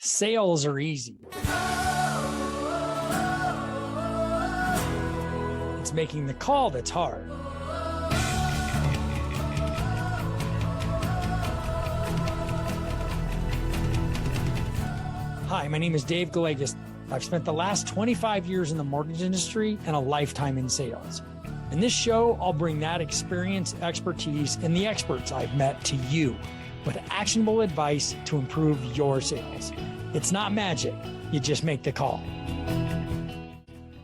Sales are easy. It's making the call that's hard. Hi, my name is Dave Gallegos. I've spent the last 25 years in the mortgage industry and a lifetime in sales. In this show, I'll bring that experience, expertise, and the experts I've met to you with actionable advice to improve your sales. It's not magic. You just make the call.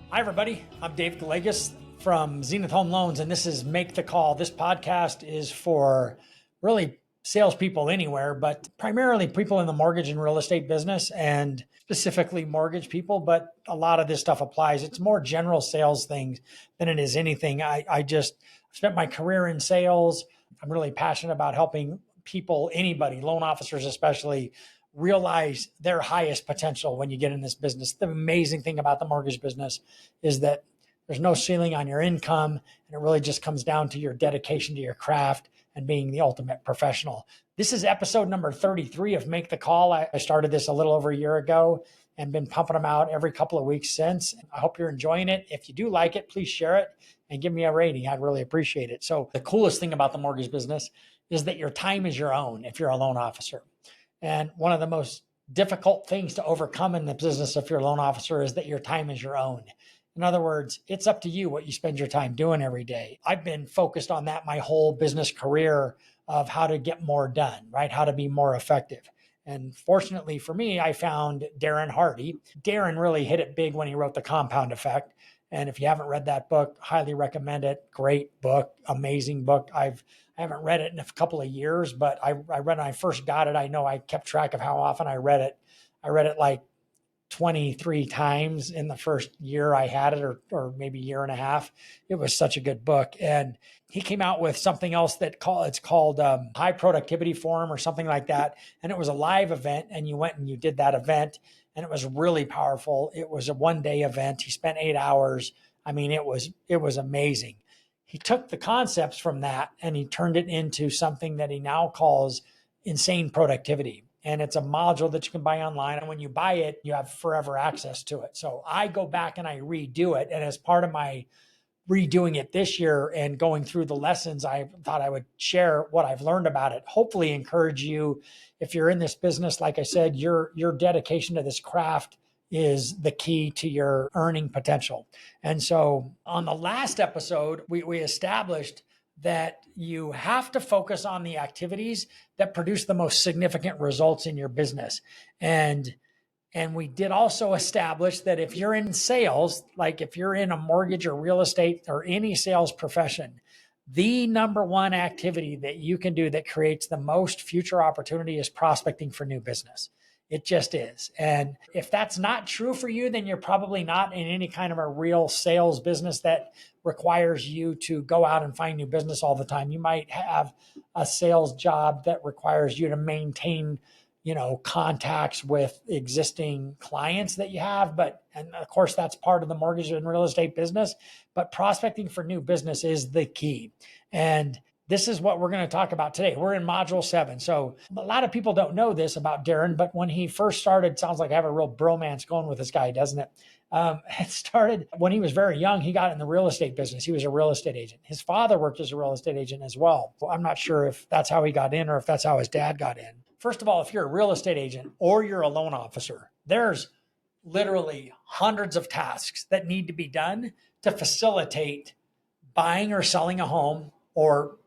Hi, everybody. I'm Dave Gallegos from Zenith Home Loans, and this is Make the Call. This podcast is for really salespeople anywhere, but primarily people in the mortgage and real estate business, and specifically mortgage people. But a lot of this stuff applies. It's more general sales things than it is anything. I just spent my career in sales. I'm really passionate about helping people, anybody, loan officers especially, realize their highest potential when you get in this business. The amazing thing about the mortgage business is that there's no ceiling on your income, and it really just comes down to your dedication to your craft and being the ultimate professional. This is episode number 33 of Make the Call. I started this a little over a year ago and been pumping them out every couple of weeks since. I hope you're enjoying it. If you do like it, please share it and give me a rating. I'd really appreciate it. So the coolest thing about the mortgage business is that your time is your own if you're a loan officer. And one of the most difficult things to overcome in the business if you're a loan officer is that your time is your own. In other words, it's up to you what you spend your time doing every day. I've been focused on that my whole business career of how to get more done, right? How to be more effective. And fortunately for me, I found Darren Hardy. Darren really hit it big when he wrote The Compound Effect. And if you haven't read that book, highly recommend it. Great book, amazing book. I haven't read it in a couple of years, but I read it when I first got it. I know I kept track of how often I read it. I read it like 23 times in the first year I had it, or maybe year and a half. It was such a good book. And he came out with something else it's called High Productivity Forum or something like that. And it was a live event, and you went and you did that event, and it was really powerful. It was a one-day event. He spent 8 hours. I mean, it was amazing. He took the concepts from that and he turned it into something that he now calls insane productivity. And it's a module that you can buy online. And when you buy it, you have forever access to it. So I go back and I redo it. And as part of my redoing it this year and going through the lessons, I thought I would share what I've learned about it. Hopefully encourage you, if you're in this business, like I said, your dedication to this craft is the key to your earning potential. And so on the last episode, we established that you have to focus on the activities that produce the most significant results in your business. And we did also establish that if you're in sales, like if you're in a mortgage or real estate or any sales profession, the number one activity that you can do that creates the most future opportunity is prospecting for new business. It just is. And if that's not true for you, then you're probably not in any kind of a real sales business that requires you to go out and find new business all the time. You might have a sales job that requires you to maintain, contacts with existing clients that you have. And of course, that's part of the mortgage and real estate business, but prospecting for new business is the key. And this is what we're going to talk about today. We're in module 7. So a lot of people don't know this about Darren, but when he first started, sounds like I have a real bromance going with this guy, doesn't it? It started when he was very young. He got in the real estate business. He was a real estate agent. His father worked as a real estate agent as well. I'm not sure if that's how he got in or if that's how his dad got in. First of all, if you're a real estate agent or you're a loan officer, there's literally hundreds of tasks that need to be done to facilitate buying or selling a home, or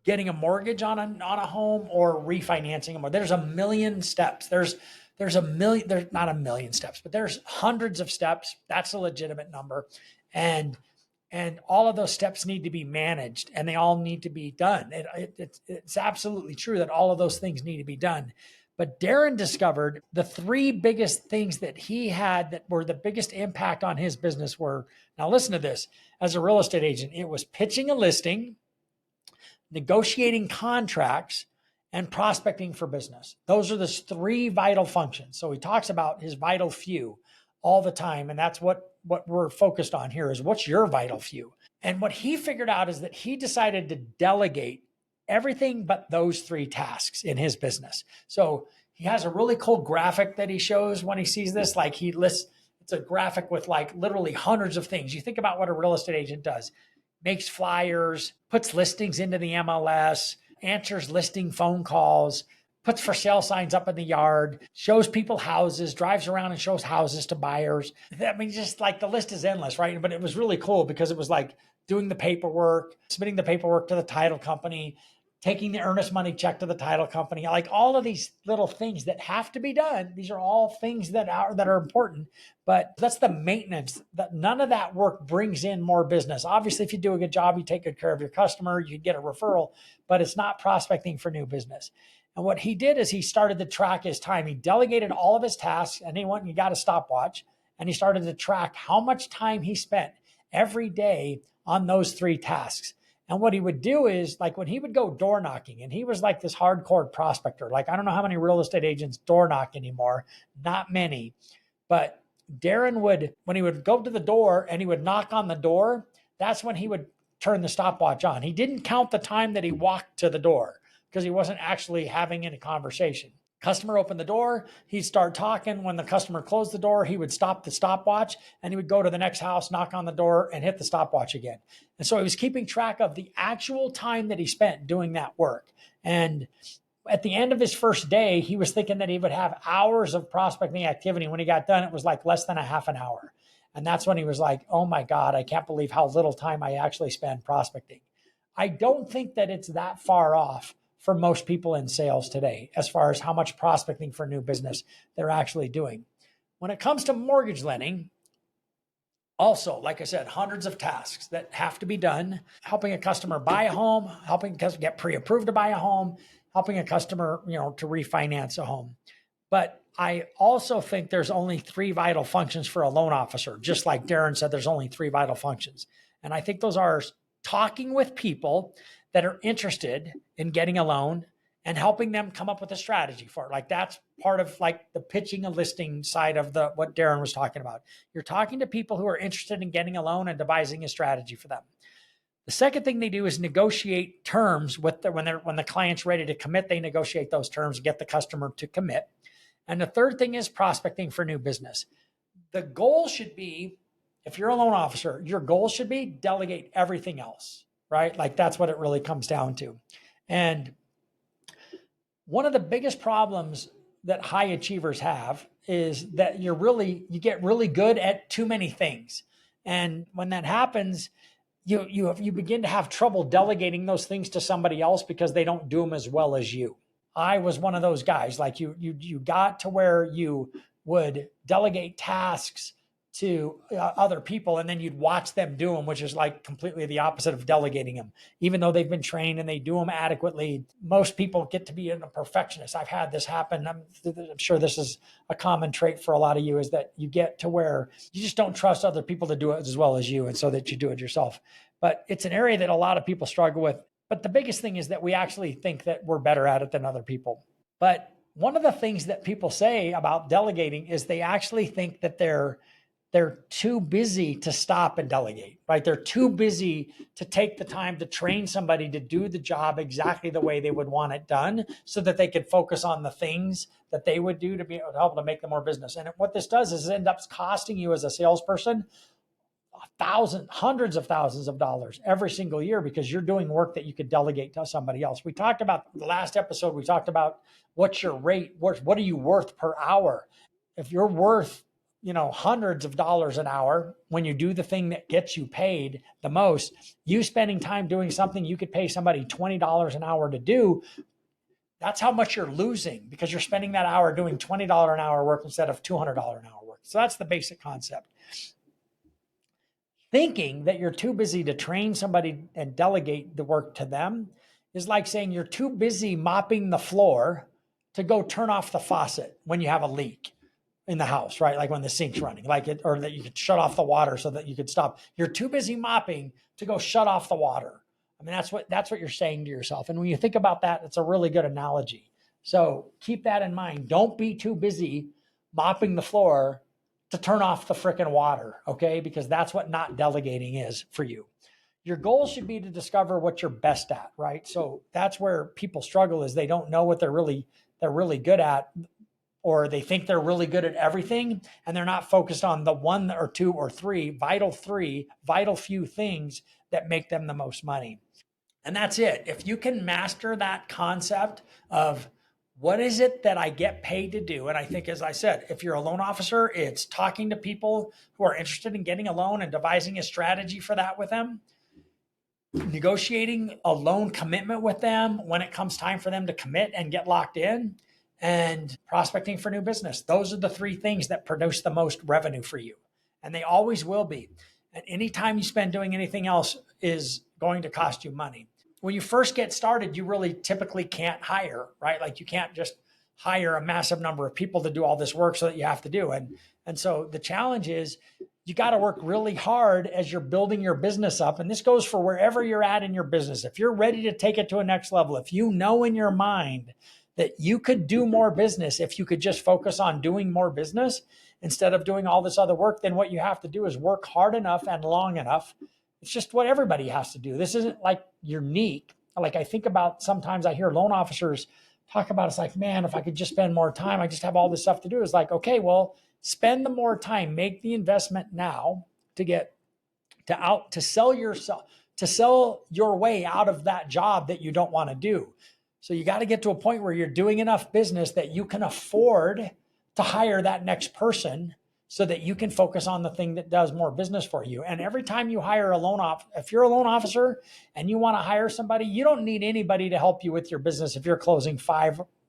getting a mortgage on a home, or refinancing them. There's a million steps. There's not a million steps, but there's hundreds of steps. That's a legitimate number. And all of those steps need to be managed, and they all need to be done. It's absolutely true that all of those things need to be done. But Darren discovered the 3 biggest things that he had that were the biggest impact on his business were, now listen to this, as a real estate agent, it was pitching a listing, negotiating contracts, and prospecting for business. Those are the 3 vital functions. So he talks about his vital few all the time. And that's what we're focused on here is what's your vital few. And what he figured out is that he decided to delegate everything but those 3 tasks in his business. So he has a really cool graphic that he shows when he sees this. Like he lists, it's a graphic with like literally hundreds of things. You think about what a real estate agent does: makes flyers, puts listings into the MLS, answers listing phone calls, puts for sale signs up in the yard, shows people houses, drives around and shows houses to buyers. I mean, just like the list is endless, right? But it was really cool because it was like doing the paperwork, submitting the paperwork to the title company, taking the earnest money check to the title company, like all of these little things that have to be done. These are all things that are important, but that's the maintenance. That none of that work brings in more business. Obviously, if you do a good job, you take good care of your customer, you get a referral, but it's not prospecting for new business. And what he did is he started to track his time. He delegated all of his tasks, and he went and he got a stopwatch, and he started to track how much time he spent every day on those 3 tasks. And what he would do is, like, when he would go door knocking, and he was like this hardcore prospector, like, I don't know how many real estate agents door knock anymore, not many, but Darren would, when he would go to the door and he would knock on the door, that's when he would turn the stopwatch on. He didn't count the time that he walked to the door because he wasn't actually having any conversation. Customer opened the door, he'd start talking. When the customer closed the door, he would stop the stopwatch and he would go to the next house, knock on the door, and hit the stopwatch again. And so he was keeping track of the actual time that he spent doing that work. And at the end of his first day, he was thinking that he would have hours of prospecting activity. When he got done, it was like less than a half an hour. And that's when he was like, oh my God, I can't believe how little time I actually spend prospecting. I don't think that it's that far off for most people in sales today, as far as how much prospecting for new business they're actually doing. When it comes to mortgage lending, also, like I said, hundreds of tasks that have to be done: helping a customer buy a home, helping a customer get pre-approved to buy a home, helping a customer, to refinance a home. But I also think there's only 3 vital functions for a loan officer. Just like Darren said, there's only 3 vital functions. And I think those are talking with people that are interested in getting a loan and helping them come up with a strategy for it. Like that's part of like the pitching a listing side of what Darren was talking about. You're talking to people who are interested in getting a loan and devising a strategy for them. The second thing they do is negotiate terms with when the client's ready to commit, they negotiate those terms and get the customer to commit. And the third thing is prospecting for new business. The goal should be, if you're a loan officer, your goal should be delegate everything else, right? Like that's what it really comes down to. And one of the biggest problems that high achievers have is that you get really good at too many things. And when that happens, you begin to have trouble delegating those things to somebody else because they don't do them as well as you. I was one of those guys. Like you got to where you would delegate tasks to other people, and then you'd watch them do them, which is like completely the opposite of delegating them. Even though they've been trained and they do them adequately, most people get to be a perfectionist. I've had this happen. I'm sure this is a common trait for a lot of you, is that you get to where you just don't trust other people to do it as well as you, and so that you do it yourself. But it's an area that a lot of people struggle with. But the biggest thing is that we actually think that we're better at it than other people. But one of the things that people say about delegating is they actually think that they're too busy to stop and delegate, right? They're too busy to take the time to train somebody to do the job exactly the way they would want it done, so that they could focus on the things that they would do to be able to help them make them more business. And what this does is it ends up costing you as a salesperson hundreds of thousands of dollars every single year, because you're doing work that you could delegate to somebody else. We talked about the last episode, we talked about what's your rate, what are you worth per hour? If you're worth hundreds of dollars an hour, when you do the thing that gets you paid the most, you spending time doing something you could pay somebody $20 an hour to do, that's how much you're losing, because you're spending that hour doing $20 an hour work instead of $200 an hour work. So that's the basic concept. Thinking that you're too busy to train somebody and delegate the work to them is like saying you're too busy mopping the floor to go turn off the faucet when you have a leak in the house, right? Like when the sink's running, or that you could shut off the water so that you could stop. You're too busy mopping to go shut off the water. I mean, that's what you're saying to yourself. And when you think about that, it's a really good analogy. So keep that in mind. Don't be too busy mopping the floor to turn off the freaking water, okay? Because that's what not delegating is for you. Your goal should be to discover what you're best at, right? So that's where people struggle, is they don't know what they're they're really good at, or they think they're really good at everything, and they're not focused on the one or two or three vital few things that make them the most money. And that's it. If you can master that concept of what is it that I get paid to do? And I think, as I said, if you're a loan officer, it's talking to people who are interested in getting a loan and devising a strategy for that with them, negotiating a loan commitment with them when it comes time for them to commit and get locked in, and prospecting for new business. Those are the three things that produce the most revenue for you. And they always will be. And any time you spend doing anything else is going to cost you money. When you first get started, you really typically can't hire, right? Like you can't just hire a massive number of people to do all this work so that you have to do. And so the challenge is you got to work really hard as you're building your business up. And this goes for wherever you're at in your business. If you're ready to take it to a next level, if you know in your mind that you could do more business if you could just focus on doing more business instead of doing all this other work, then what you have to do is work hard enough and long enough. It's just what everybody has to do. This isn't like unique. Like I think about, sometimes I hear loan officers talk about, it's like, man, if I could just spend more time, I just have all this stuff to do. It's like, okay, well, spend the more time, make the investment now to get to sell your way out of that job that you don't want to do. So you got to get to a point where you're doing enough business that you can afford to hire that next person so that you can focus on the thing that does more business for you. And every time you hire if you're a loan officer and you want to hire somebody, you don't need anybody to help you with your business if you're closing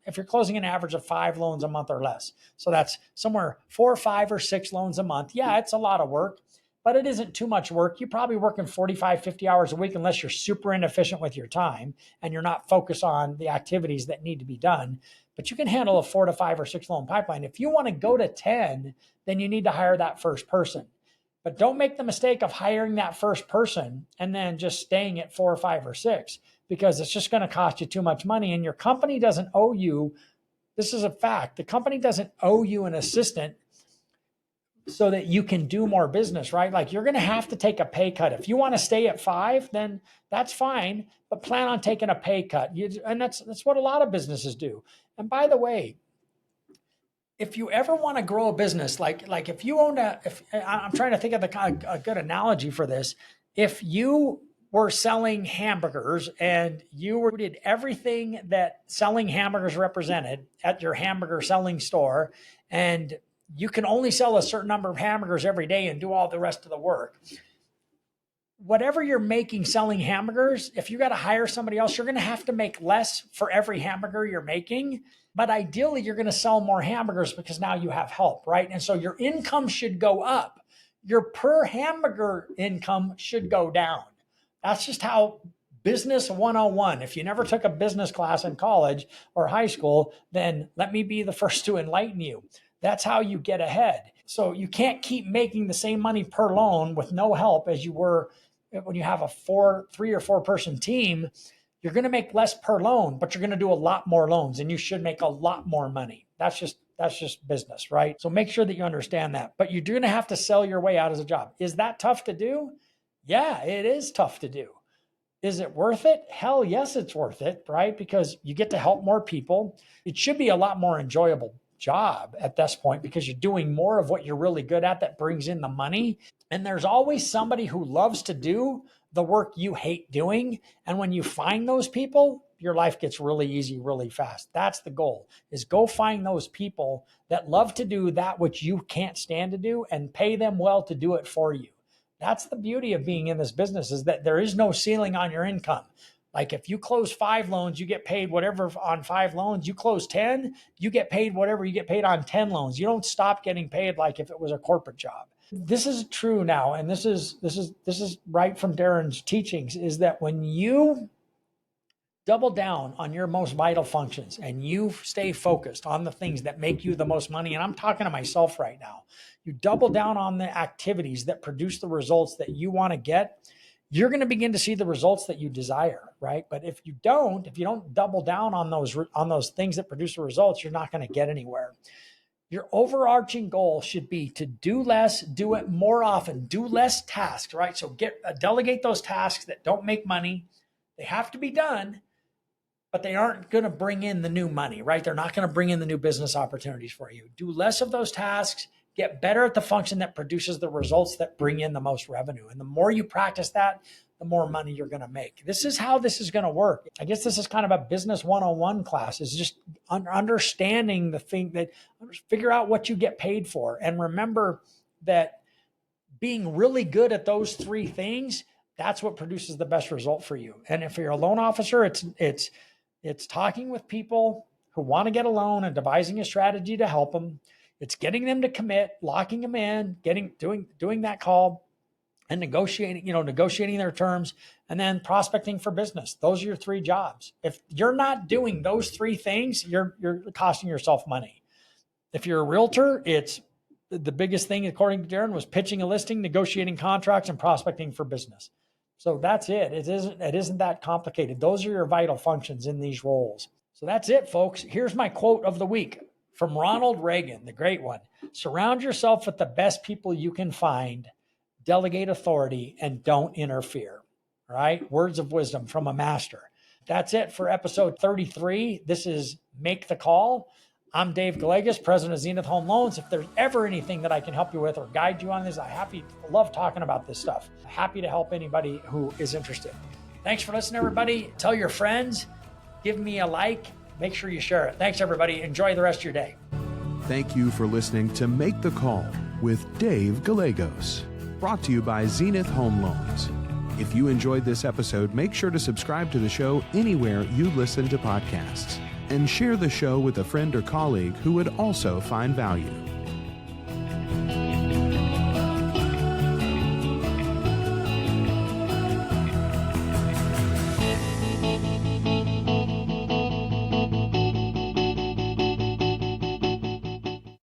an average of 5 loans a month or less. So that's somewhere 4 or 5 or 6 loans a month. Yeah, it's a lot of work, but it isn't too much work. You're probably working 45, 50 hours a week unless you're super inefficient with your time and you're not focused on the activities that need to be done. But you can handle a 4 to 5 or 6 loan pipeline. If you want to go to 10, then you need to hire that first person. But don't make the mistake of hiring that first person and then just staying at 4 or 5 or 6, because it's just going to cost you too much money. And your company doesn't owe you. This is a fact. The company doesn't owe you an assistant so that you can do more business, right? Like you're going to have to take a pay cut. If you want to stay at 5, then that's fine, but plan on taking a pay cut. And that's what a lot of businesses do. And by the way, if you ever want to grow a business, like if you owned I'm trying to think of a good analogy for this. If you were selling hamburgers and did everything that selling hamburgers represented at your hamburger selling store, and you can only sell a certain number of hamburgers every day and do all the rest of the work. Whatever you're making selling hamburgers, if you got to hire somebody else, you're going to have to make less for every hamburger you're making. But ideally, you're going to sell more hamburgers because now you have help, right? And so your income should go up. Your per hamburger income should go down. That's just how business 101. If you never took a business class in college or high school, then let me be the first to enlighten you. That's how you get ahead. So you can't keep making the same money per loan with no help as you were when you have a 3 or 4 person team. You're going to make less per loan, but you're going to do a lot more loans and you should make a lot more money. That's just business, right? So make sure that you understand that. But you're going to have to sell your way out as a job. Is that tough to do? Yeah, it is tough to do. Is it worth it? Hell yes, it's worth it, right? Because you get to help more people. It should be a lot more enjoyable job at this point because you're doing more of what you're really good at that brings in the money. And there's always somebody who loves to do the work you hate doing. And when you find those people, your life gets really easy, really fast. That's the goal, is go find those people that love to do that which you can't stand to do and pay them well to do it for you. That's the beauty of being in this business, is that there is no ceiling on your income. Like if you close 5 loans, you get paid whatever on 5 loans. You close 10, you get paid whatever you get paid on 10 loans. You don't stop getting paid like if it was a corporate job. This is true now, and this is right from Darren's teachings, is that when you double down on your most vital functions and you stay focused on the things that make you the most money, and I'm talking to myself right now, you double down on the activities that produce the results that you want to get, you're going to begin to see the results that you desire, right? But if you don't double down on those things that produce the results, you're not going to get anywhere. Your overarching goal should be to do less, do it more often, do less tasks, right? So delegate those tasks that don't make money. They have to be done, but they aren't going to bring in the new money, right? They're not going to bring in the new business opportunities for you. Do less of those tasks, get better at the function that produces the results that bring in the most revenue. And the more you practice that, the more money you're going to make. This is how this is going to work. I guess this is kind of a business 101 class, is just understanding the thing that figure out what you get paid for. And remember that being really good at those three things, that's what produces the best result for you. And if you're a loan officer, it's talking with people who want to get a loan and devising a strategy to help them. It's getting them to commit, locking them in, doing that call, and negotiating their terms, and then prospecting for business. Those are your three jobs. If you're not doing those three things, you're costing yourself money. If you're a realtor, it's the biggest thing, according to Darren, was pitching a listing, negotiating contracts, and prospecting for business. So that's it. It isn't that complicated. Those are your vital functions in these roles. So that's it, folks. Here's my quote of the week from Ronald Reagan, the great one. Surround yourself with the best people you can find, delegate authority, and don't interfere. All right? Words of wisdom from a master. That's it for episode 33. This is Make the Call. I'm Dave Gallegos, president of Zenith Home Loans. If there's ever anything that I can help you with or guide you on this, I love talking about this stuff. Happy to help anybody who is interested. Thanks for listening, everybody. Tell your friends, give me a like, make sure you share it. Thanks, everybody. Enjoy the rest of your day. Thank you for listening to Make the Call with Dave Gallegos, brought to you by Zenith Home Loans. If you enjoyed this episode, make sure to subscribe to the show anywhere you listen to podcasts, and share the show with a friend or colleague who would also find value.